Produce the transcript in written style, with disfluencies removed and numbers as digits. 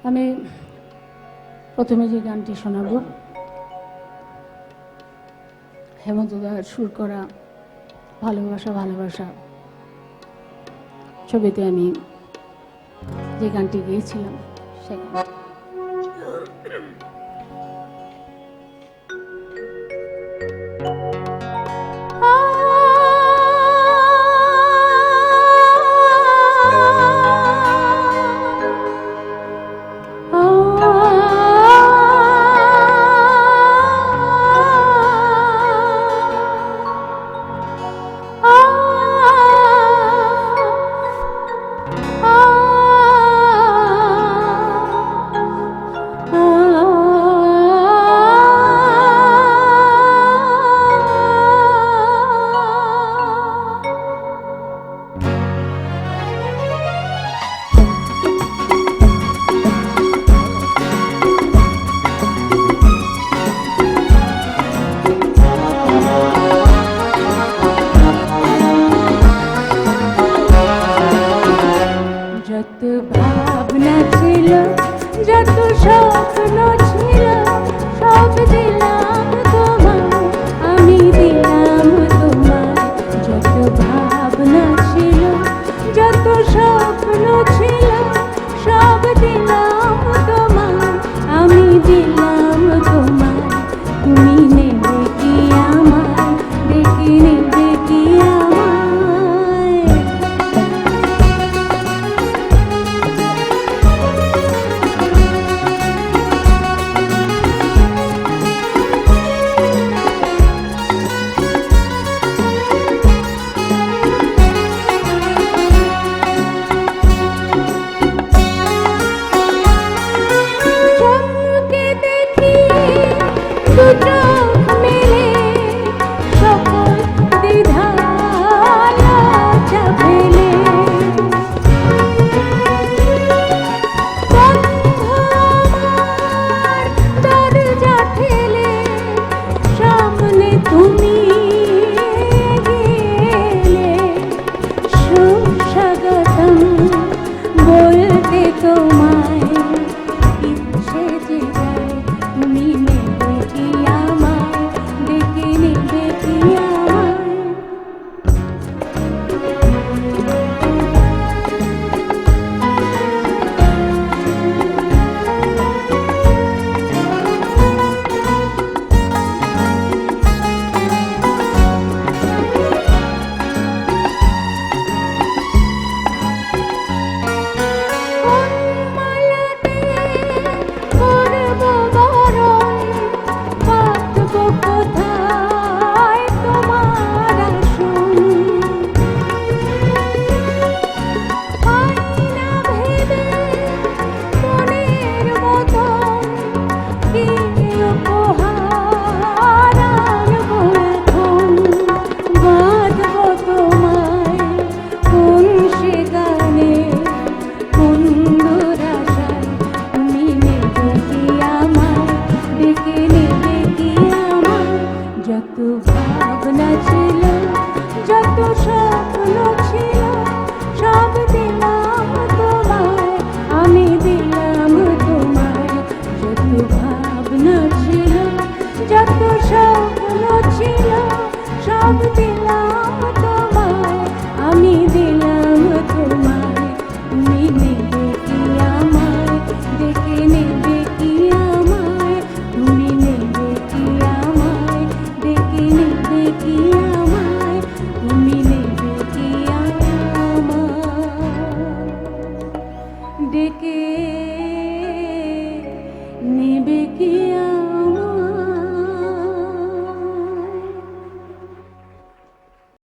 আমি প্রথমে যে গানটি শোনাবো হেমন্ত দার সুর করা ভালোবাসা ভালোবাসা ছবিতে আমি যে গানটি গেয়েছিলাম সেই গান। যত ভাবনা ছিল যত স্বপ্ন ছিল সব দিলাম তোমায়, আমি দিলাম তোমায়। যত ভাবনা ছিল যত স্বপ্ন ছিল সব দিলাম তোমায়, আমি দিলাম তোমায়। তুমি নেবে কি আমায়, দেখে নেবে কি আমায়। যত ভাবনা ছিল যত স্বপ্ন ছিল সব দিলাম তোমায়, আমি দিলাম তোমায়। যত ভাবনা ছিল যত স্বপ্ন ছিল সব দিলাম তোমায়, আমি দিলাম তোমায়। তুমি নেবে কি আমায়, দেখে নেবে কি আমায়। তুমি নেবে কি আমায়, দেখে নেবে কি আমায়। তুমি নেবে কি আমায়, ডেকে নেবে কি আমায়।